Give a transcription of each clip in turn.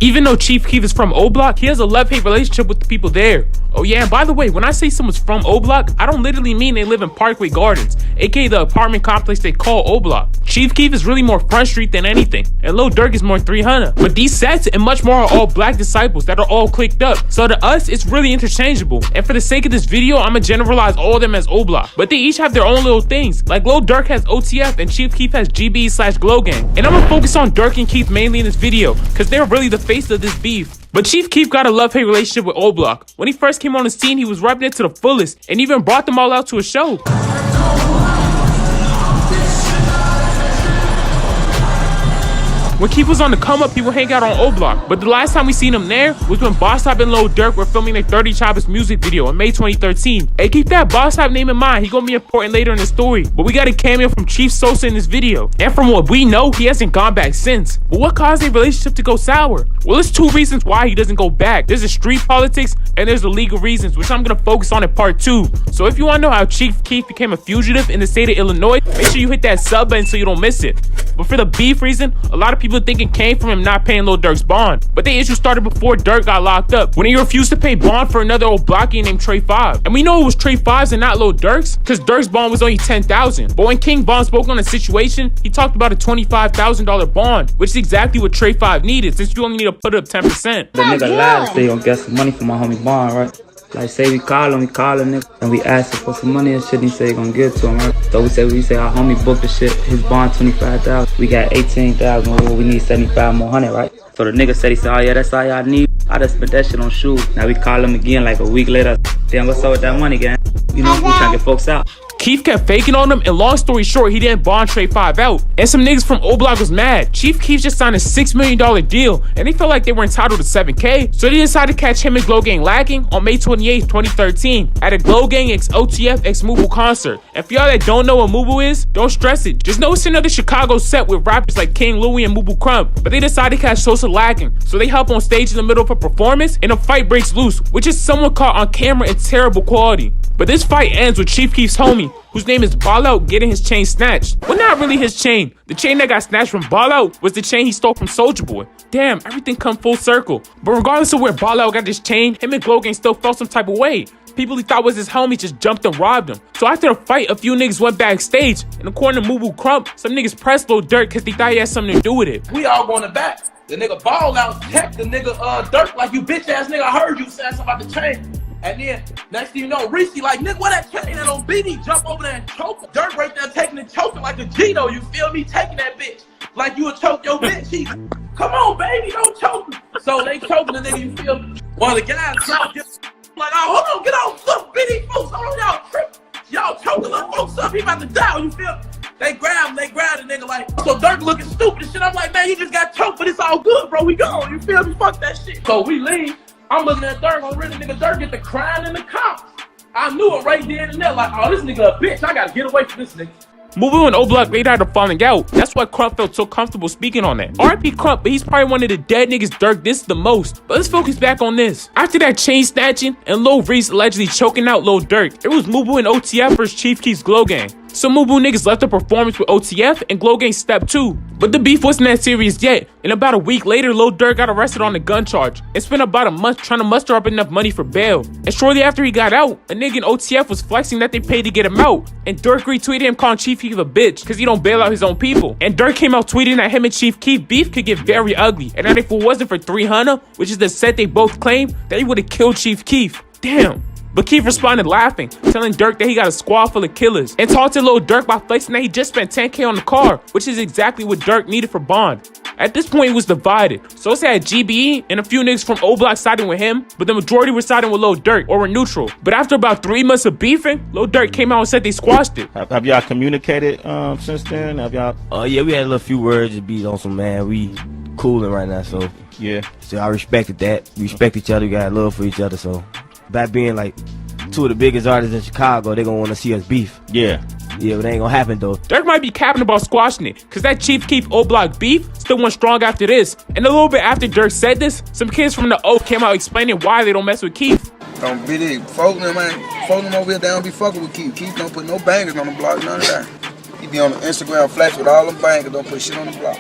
Even though Chief Keef is from O Block, he has a love-hate relationship with the people there. Oh yeah, and by the way, when I say someone's from O Block, I don't literally mean they live in Parkway Gardens, aka the apartment complex they call O Block. Chief Keef is really more Front Street than anything, and Lil Durk is more 300. But these sets and much more are all black disciples that are all clicked up, so to us, it's really interchangeable. And for the sake of this video, I'ma generalize all of them as O Block. But they each have their own little things, like Lil Durk has OTF and Chief Keef has GB/Glow Gang. And I'ma focus on Durk and Keef mainly in this video, cause they're really the face of this beef. But Chief Keef got a love-hate relationship with O Block. When he first came on the scene, he was repping it to the fullest and even brought them all out to a show. When Keef was on the come up, he would hang out on O Block. But the last time we seen him there was when Boss Top and Lil Durk were filming their 30 Choppers music video in May 2013. Hey, keep that Boss Top name in mind. He gonna be important later in the story. But we got a cameo from Chief Sosa in this video. And from what we know, he hasn't gone back since. But what caused their relationship to go sour? Well, there's two reasons why he doesn't go back. There's the street politics and there's the legal reasons, which I'm gonna focus on in part 2. So if you wanna know how Chief Keef became a fugitive in the state of Illinois, make sure you hit that sub button so you don't miss it. But for the beef reason, a lot of people think it came from him not paying Lil Durk's bond. But the issue started before Durk got locked up, when he refused to pay bond for another old blockie named Trey 5. And we know it was Trey 5's and not Lil Durk's, because Durk's bond was only $10,000. But when King Von spoke on the situation, he talked about a $25,000 bond, which is exactly what Trey 5 needed, since you only need to put up 10%. The nigga lied to say he gonna get some money for my homie Bond, right? Like say we call him nigga, and we asked him for some money and shit, and he said he gonna give it to him, right? So we say our homie booked the shit, his bond 25,000, we got 18,000, we need 75 more hundred, right? So the nigga said, oh yeah, that's all y'all need. I just spent that shit on shoes. Now we call him again like a week later. Damn, what's up with that money, gang? You know, we trying to get folks out. Keef kept faking on him, and long story short, he didn't bond Trey 5 out. And some niggas from O Block was mad. Chief Keef just signed a $6 million deal, and they felt like they were entitled to $7K. So they decided to catch him and Glow Gang lacking on May 28th, 2013 at a Glow Gang x OTF x Mubu concert. And for y'all that don't know what Mubu is, don't stress it. Just know it's another Chicago set with rappers like King Louie and Mubu Crump. But they decided to catch Sosa lacking, so they hop on stage in the middle of a performance, and a fight breaks loose, which is someone caught on camera in terrible quality. But this fight ends with Chief Keef's homie, whose name is Ball Out, getting his chain snatched. Well, not really his chain. The chain that got snatched from Ball Out was the chain he stole from Soulja Boy. Damn, everything come full circle. But regardless of where Ball Out got this chain, him and Glow Gang still felt some type of way. People he thought was his homie just jumped and robbed him. So after the fight, a few niggas went backstage, and according to Mubu Crump, some niggas pressed Lil Durk because they thought he had something to do with it. We all going to back. The nigga Ball Out text the nigga Durk like, you bitch ass nigga, I heard you saying something about the chain. And then next thing you know, Reese like, nigga, what that chain that on BD? Jump over there and choke him. Durk right there taking and choking like a Gino, you feel me? Taking that bitch like you would choke your bitch. He, come on, baby, don't choke me. So they choking the nigga, you feel me? One of the guys like, oh, hold on, get on, look, BD folks, hold on, y'all tripping. Y'all choking little folks up, he about to die, you feel me? They grab the nigga like, so Durk looking stupid and shit. I'm like, man, he just got choked, but it's all good, bro, we gone, you feel me? Fuck that shit. So we leave. I'm looking at Durk, on really nigga Durk get the crying in the cops. I knew it right there and there, like, oh, this nigga a bitch, I gotta get away from this nigga. Mubu and O Block later had a falling out. That's why Crump felt so comfortable speaking on that. R.I.P. Crump, but he's probably one of the dead niggas Durk dissed the most. But let's focus back on this. After that chain snatching and Lil Reese allegedly choking out Lil Durk, it was Mubu and OTF versus Chief Keef's Glow Gang. So Mubu niggas left the performance with OTF and Glow Gang stepped 2. But the beef wasn't that serious yet, and about a week later, Lil Durk got arrested on a gun charge and spent about a month trying to muster up enough money for bail. And shortly after he got out, a nigga in OTF was flexing that they paid to get him out, and Durk retweeted him calling Chief Keef a bitch because he don't bail out his own people. And Durk came out tweeting that him and Chief Keef beef could get very ugly, and that if it wasn't for 300, which is the set they both claim, that he would have killed Chief Keef. Damn. But Keef responded laughing, telling Durk that he got a squad full of killers, and taunted Lil Durk by flexing that he just spent 10K on the car, which is exactly what Durk needed for bond. At this point, he was divided. So it's had GBE and a few niggas from O Block siding with him, but the majority were siding with Lil Durk, or were neutral. But after about 3 months of beefing, Lil Durk came out and said they squashed it. Have y'all communicated since then? Have y'all? Yeah, we had a little few words to be on some, man. We cooling right now, so Yeah. So I respected that. We respect each other. We got love for each other. So that being like two of the biggest artists in Chicago, they gonna want to see us beef. Yeah. Yeah, but it ain't gonna happen though. Durk might be capping about squashing it, cause that Chief Keef O Block beef still went strong after this. And a little bit after Durk said this, some kids from the O came out explaining why they don't mess with Keef. Don't be the folk them, man. Folk them over here, they don't be fucking with Keef. Keef don't put no bangers on the block, none of that. He be on the Instagram flex with all them bangers, don't put shit on the block.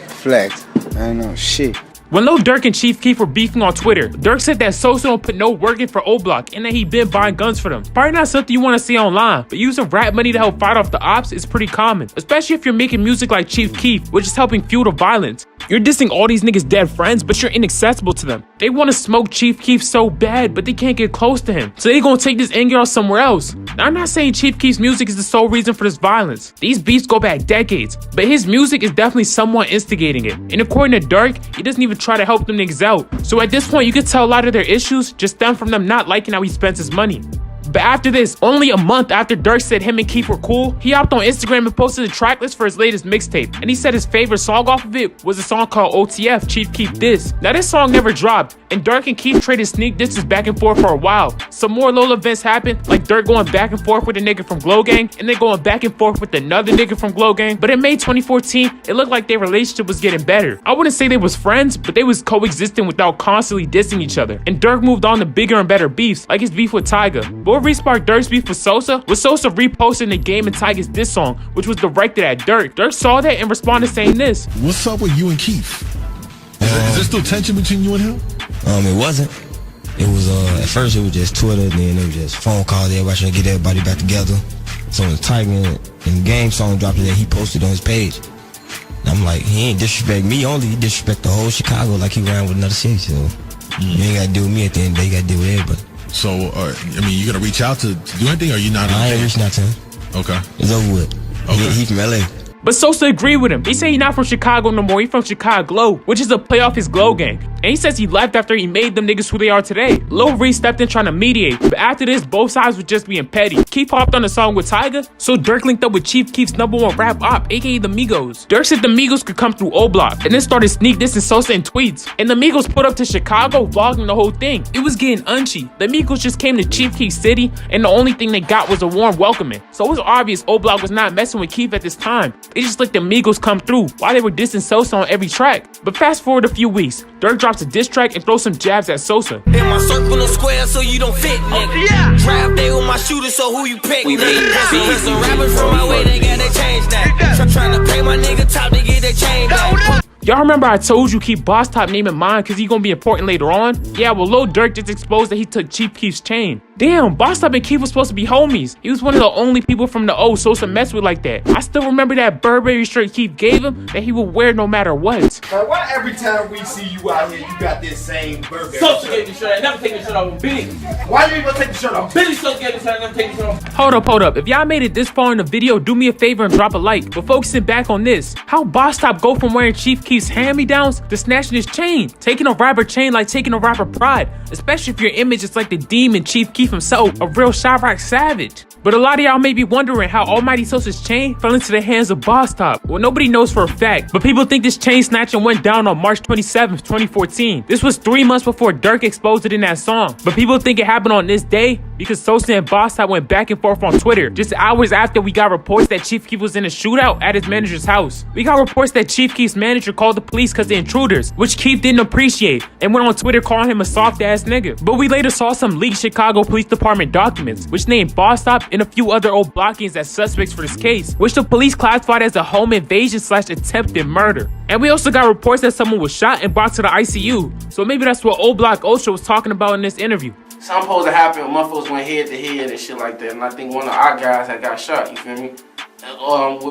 Flex, I ain't know shit. When Lil Durk and Chief Keef were beefing on Twitter, Durk said that Sosa don't put no work in for O Block and that he been buying guns for them. Probably not something you want to see online, but using rap money to help fight off the ops is pretty common, especially if you're making music like Chief Keef, which is helping fuel the violence. You're dissing all these niggas' dead friends, but you're inaccessible to them. They want to smoke Chief Keef so bad, but they can't get close to him, so they gonna take this anger out somewhere else. Now, I'm not saying Chief Keef's music is the sole reason for this violence. These beefs go back decades, but his music is definitely someone instigating it. And according to Durk, he doesn't even try to help them niggas out. So at this point, you can tell a lot of their issues just stem from them not liking how he spends his money. But after this, only a month after Durk said him and Keef were cool, he hopped on Instagram and posted a track list for his latest mixtape. And he said his favorite song off of it was a song called OTF, Chief Keef Diss. Now this song never dropped, and Durk and Keef traded sneak disses back and forth for a while. Some more little events happened, like Durk going back and forth with a nigga from Glow Gang, and then going back and forth with another nigga from Glow Gang. But in May 2014, it looked like their relationship was getting better. I wouldn't say they was friends, but they was coexisting without constantly dissing each other. And Durk moved on to bigger and better beefs, like his beef with Tyga. But what re-sparked Durk's beef with Sosa was Sosa reposting the Game and Tyga's diss song, which was directed at Durk. Durk saw that and responded saying this. What's up with you and Keef? Is there still tension between you and him? It wasn't. It was at first it was just Twitter, and then it was just phone calls. Everybody trying to get everybody back together. So when Tyga and Game song dropped it, he posted on his page. And I'm like, he ain't disrespect me only, he disrespect the whole Chicago like he ran with another city. So you ain't gotta deal with me at the end of the day, you gotta deal with everybody. So, I mean, you gonna reach out to do anything, or are you not? I ain't reaching out to him. Okay. It's over with. Okay. He from LA. But Sosa agreed with him. He said he's not from Chicago no more, he from Chicago Glow, which is a play off his Glow Gang. And he says he left after he made them niggas who they are today. Lil Reese stepped in trying to mediate, but after this, both sides were just being petty. Keef hopped on the song with Tyga, so Durk linked up with Chief Keef's #1 rap op, aka the Migos. Durk said the Migos could come through O Block, and then started sneak dissing Sosa in tweets. And the Migos put up to Chicago, vlogging the whole thing. It was getting unchy. The Migos just came to Chief Keef's city, and the only thing they got was a warm welcoming. So it was obvious O Block was not messing with Keef at this time. They just let the Migos come through while they were dissing Sosa on every track. But fast forward a few weeks, Durk drops a diss track and throws some jabs at Sosa. In my circle of square so you don't fit, nigga. Yeah. Draft day with my shooter, so who you pick, nigga? Some rappers from my way, they gotta change that. Trying to pay my nigga top to get their chain back. Y'all remember I told you keep Boss Top name in mind because he gonna be important later on? Yeah, well Lil Durk just exposed that he took Chief Keef's chain. Damn, Boss Top and Keef was supposed to be homies. He was one of the only people from the O Sosa messed with like that. I still remember that Burberry shirt Keef gave him that he would wear no matter what. Man, why every time we see you out here, you got this same Burberry Sosa shirt? gave the shirt. I never take the shirt off with Billy. Why you even take the shirt off? Billy Sosa gave the shirt. I never take the shirt off. Hold up. If y'all made it this far in the video, do me a favor and drop a like. But focusing back on this, how Boss Top go from wearing Chief Keef's hand-me-downs to snatching his chain? Taking a rapper chain like taking a rapper pride, especially if your image is like the demon Chief Keef himself, a real Chirac savage. But a lot of y'all may be wondering how Almighty Sosa's chain fell into the hands of Boss Top. Well, nobody knows for a fact, but people think this chain snatching went down on March 27th, 2014. This was 3 months before Durk exposed it in that song. But people think it happened on this day because Sosa and Boss Top went back and forth on Twitter just hours after we got reports that Chief Keef was in a shootout at his manager's house. We got reports that Chief Keef's manager called the police because of intruders, which Keef didn't appreciate and went on Twitter calling him a soft ass nigga. But we later saw some leaked Chicago Police Department documents which named Boss Top and a few other old blockings as suspects for this case, which the police classified as a home invasion / attempted murder. And we also got reports that someone was shot and brought to the ICU. So maybe that's what Old Block Ultra was talking about in this interview. Something supposed to happen. Motherfuckers went head to head and shit like that. And I think one of our guys had got shot, you feel me?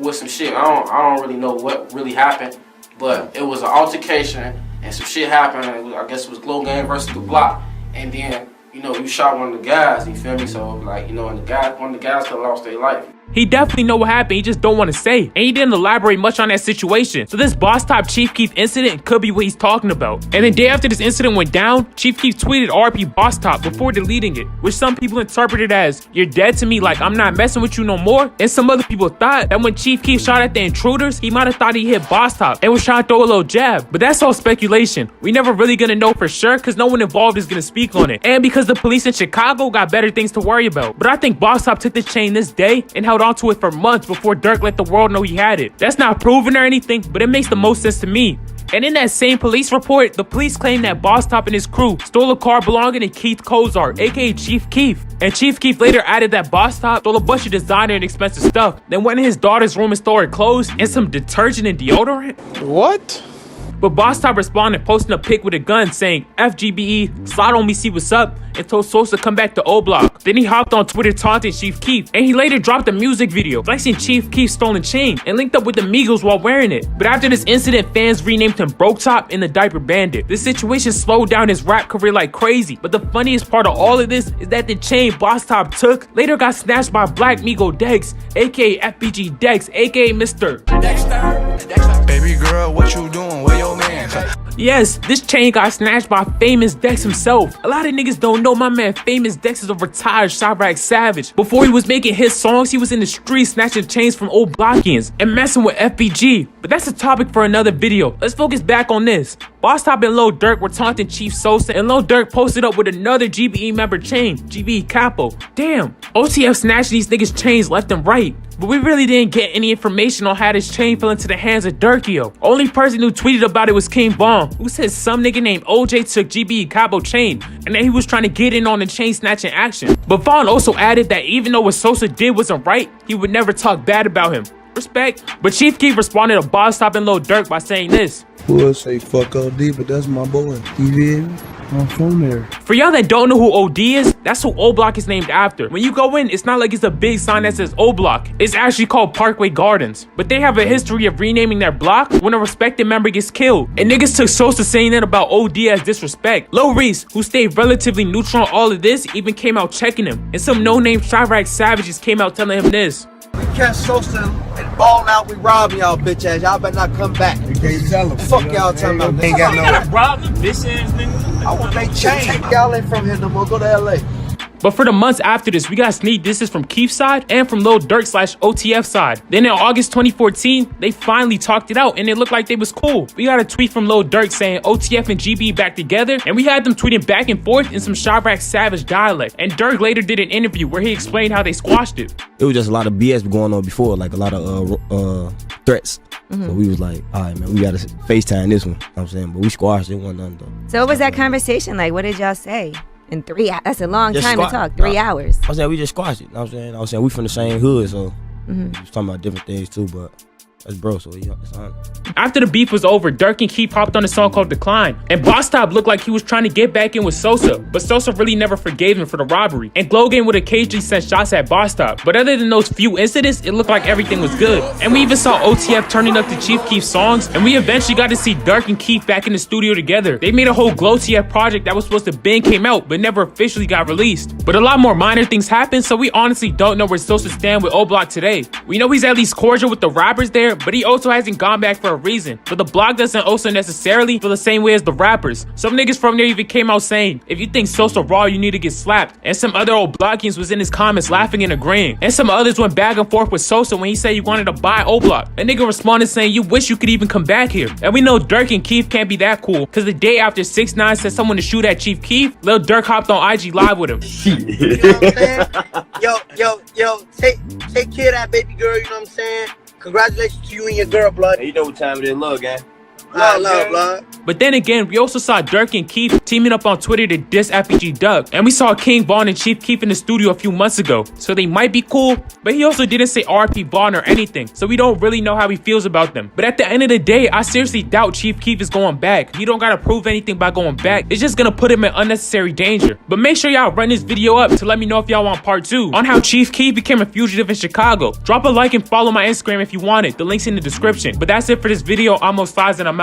With some shit. I don't really know what really happened. But it was an altercation and some shit happened. I guess it was Glow Gang versus the Block. And then, you know, you shot one of the guys, you feel me? So, like, you know, and one of the guys could have lost their life. He definitely know what happened, he just don't want to say. And he didn't elaborate much on that situation. So this Boss Top Chief Keef incident could be what he's talking about. And the day after this incident went down, Chief Keef tweeted RP Boss Top before deleting it, which some people interpreted as, you're dead to me, like I'm not messing with you no more. And some other people thought that when Chief Keef shot at the intruders, he might have thought he hit Boss Top and was trying to throw a little jab. But that's all speculation. We never really gonna know for sure because no one involved is gonna speak on it. And because the police in Chicago got better things to worry about. But I think Boss Top took the chain this day and held onto it for months before Durk let the world know he had it. That's not proven or anything, but it makes the most sense to me. And in that same police report, the police claim that Boss Top and his crew stole a car belonging to Keith Kozar, aka Chief Keef. And Chief Keef later added that Boss Top stole a bunch of designer and expensive stuff, then went in his daughter's room and stole her clothes and some detergent and deodorant. What? But Boss Top responded posting a pic with a gun saying, FGBE, slide on me, see what's up, and told Sosa come back to O Block. Then he hopped on Twitter taunting Chief Keef, and he later dropped a music video flexing Chief Keef's stolen chain and linked up with the Migos while wearing it. But after this incident, fans renamed him Broke Top and the Diaper Bandit. This situation slowed down his rap career like crazy, but the funniest part of all of this is that the chain Boss Top took later got snatched by Black Migo Dex, aka FBG Dex, aka Mr. Dexter. Baby girl, what you doing? Where your man? Yes, this chain got snatched by Famous Dex himself. A lot of niggas don't know my man Famous Dex is a retired Chirac savage. Before he was making his songs, he was in the streets snatching chains from old Blockians and messing with FBG. But that's a topic for another video. Let's focus back on this. Boss Top and Lil Durk were taunting Chief Sosa, and Lil Durk posted up with another GBE member chain, GBE Capo. Damn, OTF snatched these niggas chains left and right. But we really didn't get any information on how this chain fell into the hands of Durkio. Only person who tweeted about it was King Von, who said some nigga named OJ took GBE Cabo chain and that he was trying to get in on the chain snatching action. But Von also added that even though what Sosa did wasn't right, he would never talk bad about him. Respect. But Chief Keef responded to Boss Top and Lil Durk by saying this. We'll say fuck OD, but that's my boy. You hear me? I'm from there. For y'all that don't know who OD is, that's who O Block is named after. When you go in, it's not like it's a big sign that says O Block. It's actually called Parkway Gardens. But they have a history of renaming their block when a respected member gets killed. And niggas took Sosa saying that about OD as disrespect. Lil Reese, who stayed relatively neutral on all of this, even came out checking him. And some no-name Chirac savages came out telling him this. We catch Sosa and ball out, we rob y'all bitch ass. Y'all better not come back. You can't tell him. Fuck y'all talking about. Ain't got no. Rob them bitch ass niggas. I want they change. Y'all ain't from here no more. Go to LA. But for the months after this, we got sneak disses from Keef's side and from Lil Durk / OTF side. Then in August 2014, they finally talked it out and it looked like they was cool. We got a tweet from Lil Durk saying OTF and GB back together, and we had them tweeting back and forth in some Chirac savage dialect. And Durk later did an interview where he explained how they squashed it. It was just a lot of BS going on before, like a lot of threats. So we was like, all right, man, we gotta FaceTime this one. You know what I'm saying, but we squashed it, wasn't nothing though. So what was that conversation like? What did y'all say? In 3 hours? That's a long time to talk. 3 hours. I was saying we just squashed it. You know what I'm saying? We from the same hood, so we was talking about different things too, but that's bro, so it's on. After the beef was over, Durk and Keef hopped on a song called Decline, and Boss Top looked like he was trying to get back in with Sosa, but Sosa really never forgave him for the robbery, and Glow Game would occasionally send shots at Boss Top. But other than those few incidents, it looked like everything was good. And we even saw OTF turning up to Chief Keef's songs, and we eventually got to see Durk and Keef back in the studio together. They made a whole Glow TF project that was supposed to been came out, but never officially got released. But a lot more minor things happened, so we honestly don't know where Sosa stand with O Block today. We know he's at least cordial with the rappers there, but he also hasn't gone back for a reason. But the block doesn't also necessarily feel the same way as the rappers. Some niggas from there even came out saying, if you think Sosa raw, you need to get slapped. And some other old Blockians was in his comments laughing and agreeing. And some others went back and forth with Sosa when he said he wanted to buy O Block. A nigga responded saying, you wish you could even come back here. And we know Durk and Keef can't be that cool, because the day after 6ix9ine said someone to shoot at Chief Keef, Lil Durk hopped on IG Live with him. You know what I'm saying? Yo, take care of that baby girl, you know what I'm saying? Congratulations to you and your girl, blood. Hey, you know what time it is, love, gang. Love, blood. But then again, we also saw Durk and Keef teaming up on Twitter to diss FBG Doug. And we saw King Von and Chief Keef in the studio a few months ago. So they might be cool, but he also didn't say RP Von or anything. So we don't really know how he feels about them. But at the end of the day, I seriously doubt Chief Keef is going back. He don't gotta prove anything by going back. It's just gonna put him in unnecessary danger. But make sure y'all run this video up to let me know if y'all want part 2 on how Chief Keef became a fugitive in Chicago. Drop a like and follow my Instagram if you want it. The link's in the description. But that's it for this video. I'm Most Fives and I'm